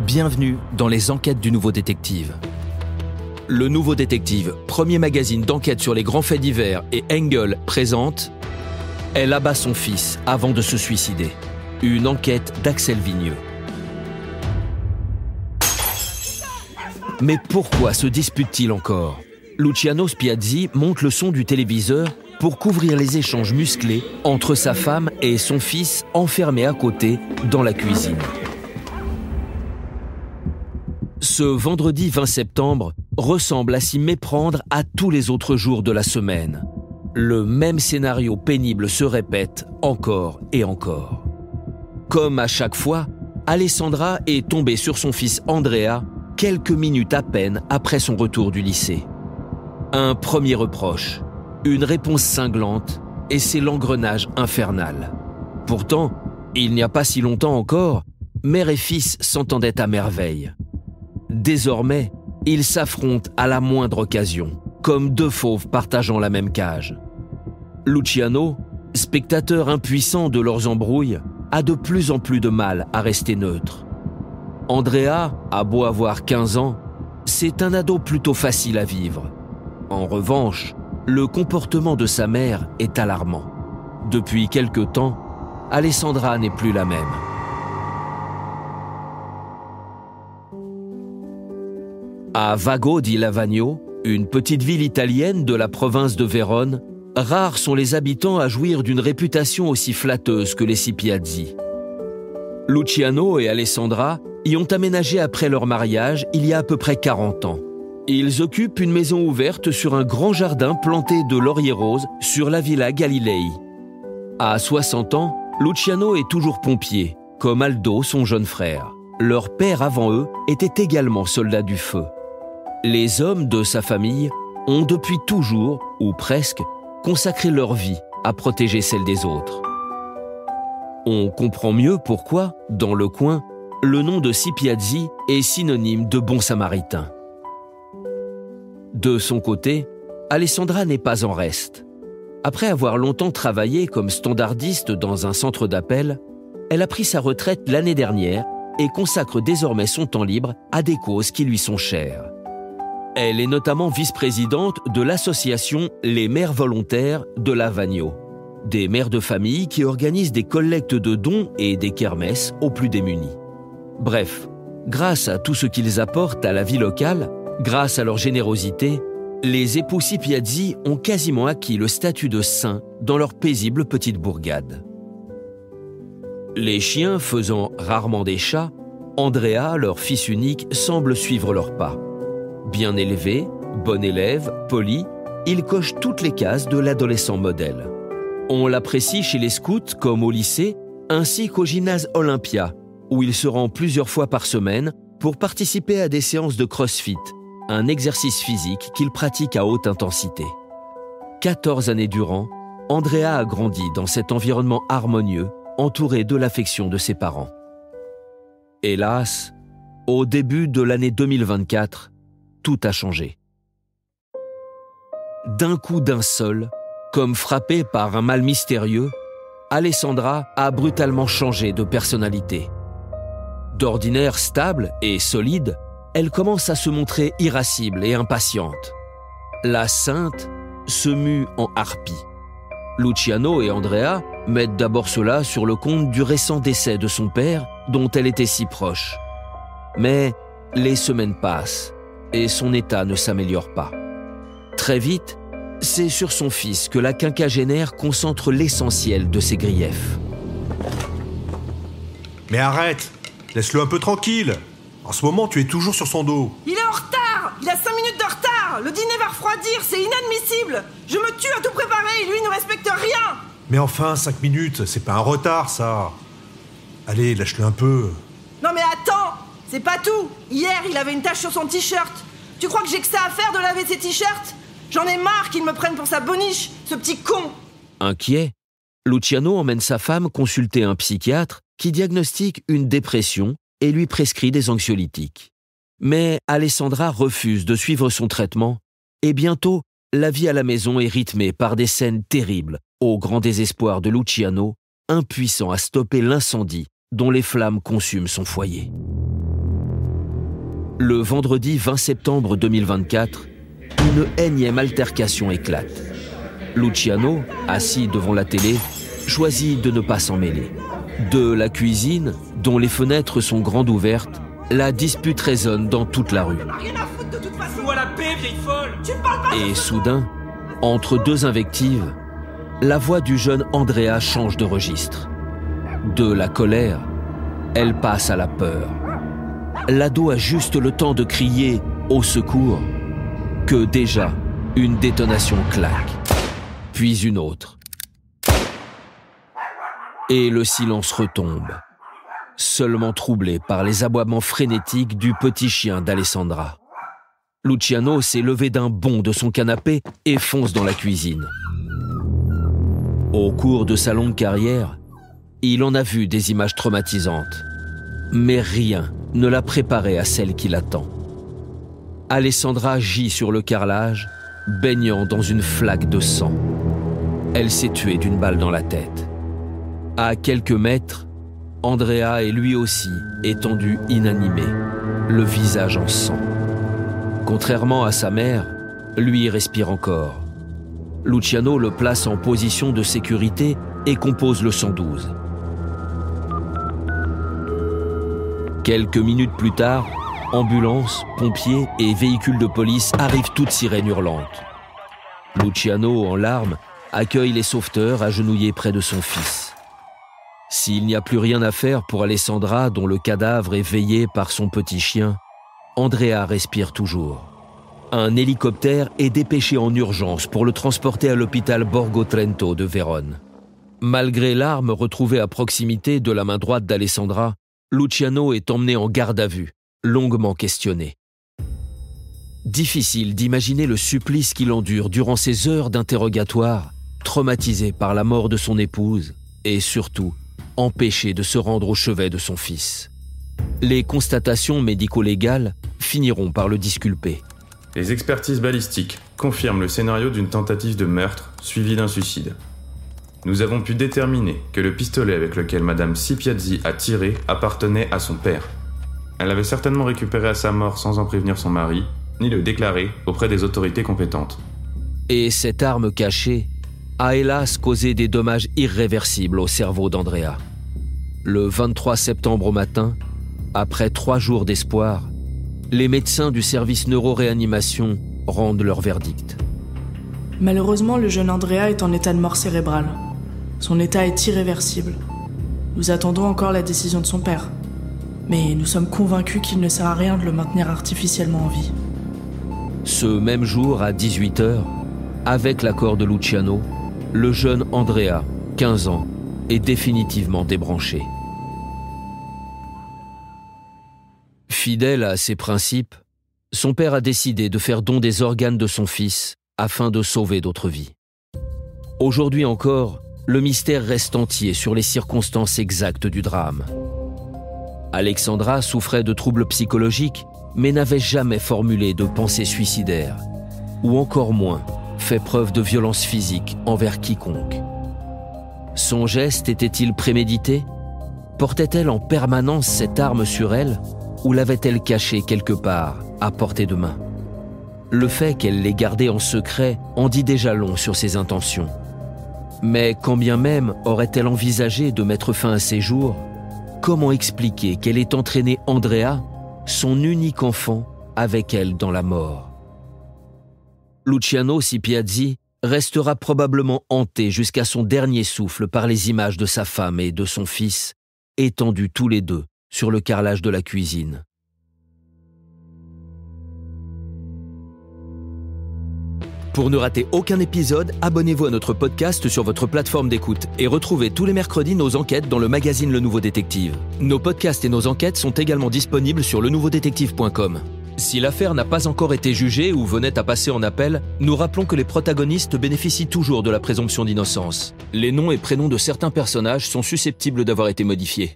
Bienvenue dans les enquêtes du Nouveau Détective. Le Nouveau Détective, premier magazine d'enquête sur les grands faits divers, et Engel présente « Elle abat son fils avant de se suicider ». Une enquête d'Axel Vigneux. Mais pourquoi se disputent-ils encore? Luciano Spiazzi monte le son du téléviseur pour couvrir les échanges musclés entre sa femme et son fils enfermés à côté dans la cuisine. Ce vendredi 20 septembre ressemble à s'y méprendre à tous les autres jours de la semaine. Le même scénario pénible se répète encore et encore. Comme à chaque fois, Alessandra est tombée sur son fils Andrea quelques minutes à peine après son retour du lycée. Un premier reproche, une réponse cinglante, et c'est l'engrenage infernal. Pourtant, il n'y a pas si longtemps encore, mère et fils s'entendaient à merveille. Désormais, ils s'affrontent à la moindre occasion, comme deux fauves partageant la même cage. Luciano, spectateur impuissant de leurs embrouilles, a de plus en plus de mal à rester neutre. Andrea a beau avoir 15 ans, c'est un ado plutôt facile à vivre. En revanche, le comportement de sa mère est alarmant. Depuis quelque temps, Alessandra n'est plus la même. À Vago di Lavagno, une petite ville italienne de la province de Vérone, rares sont les habitants à jouir d'une réputation aussi flatteuse que les Spiazzi. Luciano et Alessandra y ont aménagé après leur mariage il y a à peu près 40 ans. Ils occupent une maison ouverte sur un grand jardin planté de lauriers roses sur la Villa Galilei. À 60 ans, Luciano est toujours pompier, comme Aldo, son jeune frère. Leur père avant eux était également soldat du feu. Les hommes de sa famille ont depuis toujours, ou presque, consacré leur vie à protéger celle des autres. On comprend mieux pourquoi, dans le coin, le nom de Spiazzi est synonyme de bon samaritain. De son côté, Alessandra n'est pas en reste. Après avoir longtemps travaillé comme standardiste dans un centre d'appel, elle a pris sa retraite l'année dernière et consacre désormais son temps libre à des causes qui lui sont chères. Elle est notamment vice-présidente de l'association Les Mères Volontaires de Lavagno, des mères de famille qui organisent des collectes de dons et des kermesses aux plus démunis. Bref, grâce à tout ce qu'ils apportent à la vie locale, grâce à leur générosité, les époux Spiazzi ont quasiment acquis le statut de saints dans leur paisible petite bourgade. Les chiens faisant rarement des chats, Andrea, leur fils unique, semble suivre leurs pas. Bien élevé, bon élève, poli, il coche toutes les cases de l'adolescent modèle. On l'apprécie chez les scouts comme au lycée, ainsi qu'au gymnase Olympia, où il se rend plusieurs fois par semaine pour participer à des séances de crossfit, un exercice physique qu'il pratique à haute intensité. 14 années durant, Andrea a grandi dans cet environnement harmonieux, entouré de l'affection de ses parents. Hélas, au début de l'année 2024, tout a changé. D'un coup d'un seul, comme frappée par un mal mystérieux, Alessandra a brutalement changé de personnalité. D'ordinaire stable et solide, elle commence à se montrer irascible et impatiente. La sainte se mue en harpie. Luciano et Andrea mettent d'abord cela sur le compte du récent décès de son père, dont elle était si proche. Mais les semaines passent et son état ne s'améliore pas. Très vite, c'est sur son fils que la quinquagénaire concentre l'essentiel de ses griefs. Mais arrête! Laisse-le un peu tranquille! En ce moment, tu es toujours sur son dos. Il est en retard! Il a 5 minutes de retard! Le dîner va refroidir, c'est inadmissible! Je me tue à tout préparer et lui ne respecte rien! Mais enfin, 5 minutes, c'est pas un retard, ça! Allez, lâche-le un peu. Non mais attends! C'est pas tout! Hier, il avait une tache sur son t-shirt. Tu crois que j'ai que ça à faire de laver ses t-shirts? J'en ai marre qu'il me prenne pour sa boniche, ce petit con! Inquiet, Luciano emmène sa femme consulter un psychiatre qui diagnostique une dépression et lui prescrit des anxiolytiques. Mais Alessandra refuse de suivre son traitement et bientôt, la vie à la maison est rythmée par des scènes terribles au grand désespoir de Luciano, impuissant à stopper l'incendie dont les flammes consument son foyer. Le vendredi 20 septembre 2024, une énième altercation éclate. Luciano, assis devant la télé, choisit de ne pas s'en mêler. De la cuisine, dont les fenêtres sont grandes ouvertes, la dispute résonne dans toute la rue. Rien à foutre de toute façon. Fous-moi la paix, vieille folle! Tu me parles pas. Et soudain, entre deux invectives, la voix du jeune Andrea change de registre. De la colère, elle passe à la peur. L'ado a juste le temps de crier « au secours » que déjà, une détonation claque, puis une autre. Et le silence retombe, seulement troublé par les aboiements frénétiques du petit chien d'Alessandra. Luciano s'est levé d'un bond de son canapé et fonce dans la cuisine. Au cours de sa longue carrière, il en a vu des images traumatisantes, mais rien ne l'a préparé à celle qui l'attend. Alessandra gît sur le carrelage, baignant dans une flaque de sang. Elle s'est tuée d'une balle dans la tête. À quelques mètres, Andrea est lui aussi étendu inanimé, le visage en sang. Contrairement à sa mère, lui respire encore. Luciano le place en position de sécurité et compose le 112. Quelques minutes plus tard, ambulances, pompiers et véhicules de police arrivent toutes sirènes hurlantes. Luciano, en larmes, accueille les sauveteurs agenouillés près de son fils. S'il n'y a plus rien à faire pour Alessandra, dont le cadavre est veillé par son petit chien, Andrea respire toujours. Un hélicoptère est dépêché en urgence pour le transporter à l'hôpital Borgo Trento de Vérone. Malgré l'arme retrouvée à proximité de la main droite d'Alessandra, Luciano est emmené en garde à vue, longuement questionné. Difficile d'imaginer le supplice qu'il endure durant ces heures d'interrogatoire, traumatisé par la mort de son épouse et surtout empêché de se rendre au chevet de son fils. Les constatations médico-légales finiront par le disculper. Les expertises balistiques confirment le scénario d'une tentative de meurtre suivie d'un suicide. Nous avons pu déterminer que le pistolet avec lequel Madame Sipiazzi a tiré appartenait à son père. Elle l'avait certainement récupéré à sa mort sans en prévenir son mari, ni le déclarer auprès des autorités compétentes. Et cette arme cachée a hélas causé des dommages irréversibles au cerveau d'Andrea. Le 23 septembre au matin, après 3 jours d'espoir, les médecins du service neuro-réanimation rendent leur verdict. Malheureusement, le jeune Andrea est en état de mort cérébrale. Son état est irréversible. Nous attendons encore la décision de son père. Mais nous sommes convaincus qu'il ne sert à rien de le maintenir artificiellement en vie. Ce même jour, à 18h, avec l'accord de Luciano, le jeune Andrea, 15 ans, est définitivement débranché. Fidèle à ses principes, son père a décidé de faire don des organes de son fils afin de sauver d'autres vies. Aujourd'hui encore, le mystère reste entier sur les circonstances exactes du drame. Alexandra souffrait de troubles psychologiques, mais n'avait jamais formulé de pensée suicidaire, ou encore moins fait preuve de violence physique envers quiconque. Son geste était-il prémédité? Portait-elle en permanence cette arme sur elle, ou l'avait-elle cachée quelque part, à portée de main? Le fait qu'elle l'ait gardée en secret en dit déjà long sur ses intentions. Mais quand bien même aurait-elle envisagé de mettre fin à ses jours, comment expliquer qu'elle ait entraîné Andrea, son unique enfant, avec elle dans la mort? Luciano Sipiazzi restera probablement hanté jusqu'à son dernier souffle par les images de sa femme et de son fils, étendus tous les deux sur le carrelage de la cuisine. Pour ne rater aucun épisode, abonnez-vous à notre podcast sur votre plateforme d'écoute et retrouvez tous les mercredis nos enquêtes dans le magazine Le Nouveau Détective. Nos podcasts et nos enquêtes sont également disponibles sur lenouveaudétective.com. Si l'affaire n'a pas encore été jugée ou venait à passer en appel, nous rappelons que les protagonistes bénéficient toujours de la présomption d'innocence. Les noms et prénoms de certains personnages sont susceptibles d'avoir été modifiés.